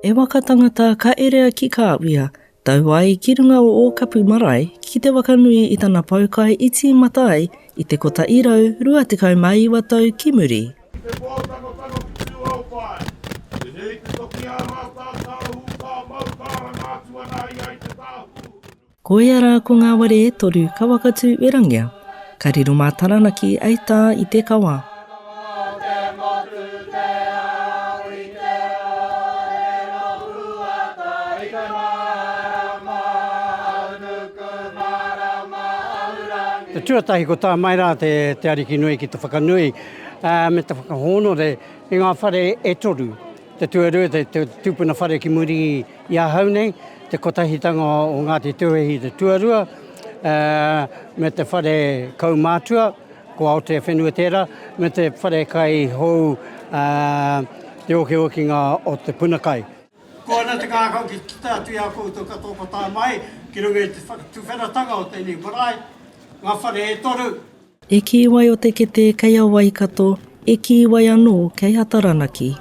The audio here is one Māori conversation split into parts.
E waka tangata ka erea ki ka awia, tau ai ki runga o Okapu Marae ki te wakanui i tana poukai i tīmata ai i te kota irau rua tekau mai iwa tau ki muri. Koia rā ko ngā ware e toru ka whakatūwherangia, ka riro mā Taranaki ai tā i te kawa. Te tuatahi ko tā mai rā te ariki nui ki te whakanui, me te whakahono i ngā whare e toru. Te tuarua, te tūpuna whare ki muri i ahau nei, te kotahitanga o ngā te tuahi te tuarua, me te whare kaumātua, ko Aotearoa tērā, me te whare kai hou te okeokinga o te punakai. Ko ana te kākau ki kita atu ia koutou katoa tā mai, ki runga i te whakatūwheratanga o tēnei marae, ngā whare e toru. E ki wai o te kete kei a Waikato, e ki wai anō kei a Taranaki.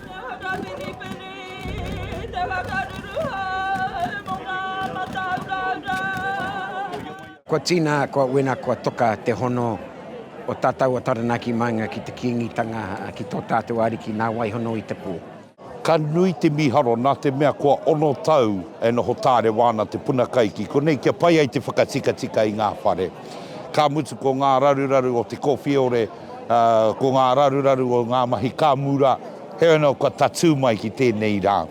Kua tīnā, kua wena, kua toka te hono o tātou o Taranaki maunga ki te kiingitanga ki tō tātou ariki nā waihono i te pō. Ka nui te miharo nā te mea kua ono tau e noho tāre wāna te punakaiki. Ko nei kia pai ai te whakatika i ngā whare. Ka mutu ko ngā raruraru o te kowhiore, ko ngā raruraru o ngā mahi kāmura, he anō kua tatū mai ki tēnei rā.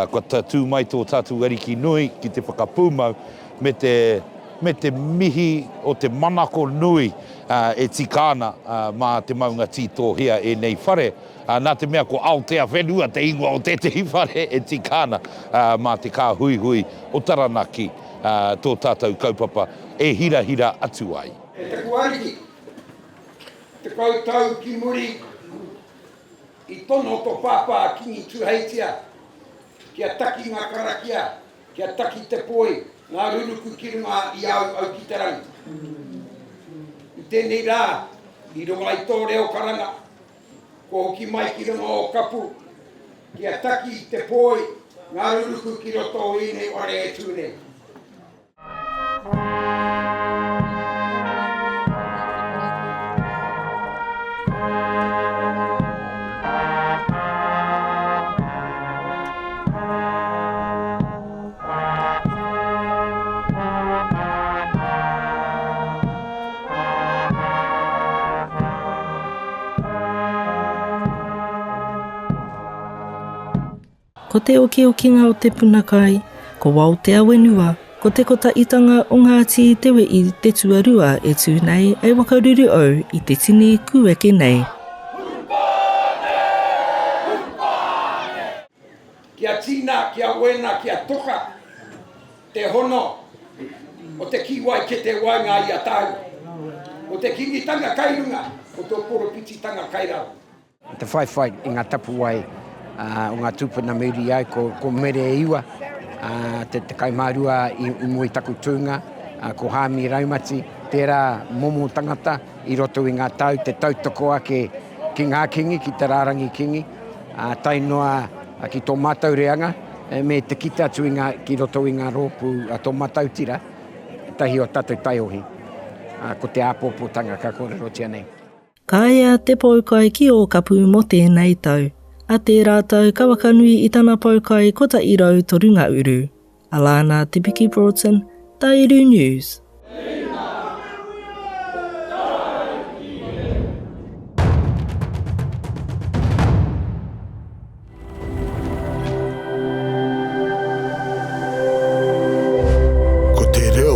Kua tatū mai tō tātou ariki nui ki te whakapūmau me te mihi o te manako nui e tikana mā te maunga tītohia e nei whare. Nā te mea ko Aotearoa te ingoa o tētahi whare e tikana mā te kā hui o Taranaki tō tātou kaupapa e hira atu ai. E te kuariki, te koutou ki muri, i tono to pāpā kingi tuheitia, kia taki ngā karakia, kia taki te poi, ngā ruruku ki runga i au ki te rangi. I tēnei rā, i runga i tō reo karanga, ko hoki mai ki runga o Okapu, kia taki te poi, ngā ruruku ki roto i nei ware e tūne. Ko te okeokinga o te punakai, ko wau te awenua, ko te kotaitanga o ngā tī tewe i te tuarua e tūnei ai wakaruru au i te tini kueke nei. Kia tīna, kia wena, kia toka, te hono, o te kiwai ke te wainga i a tau, o te kingitanga kairunga, o tō poropititanga kairau. Te whaiwhai i ngā tapu wai o ngā tūpuna muri ai ko mere e iwa, te kaimārua i mui taku tūnga, ko hāmi raumati, tērā momo tangata i roto i ngā tau, te tautoko ake ki ngā kingi, ki te rārangi kingi, tainoa ki tō mātau reanga, me te kita atu ki roto i ngā rōpu tō mātau tira, tahi o tātou taiohi, ko te āpōpōtanga ka kōrero tia nei. Kāia te poukai ki Okapu mo tēnei tau. A te rātau ka wakanui i tana poukai kota irau torunga uru. Alana Te Piki Broughton, Tauru News. Ko te reo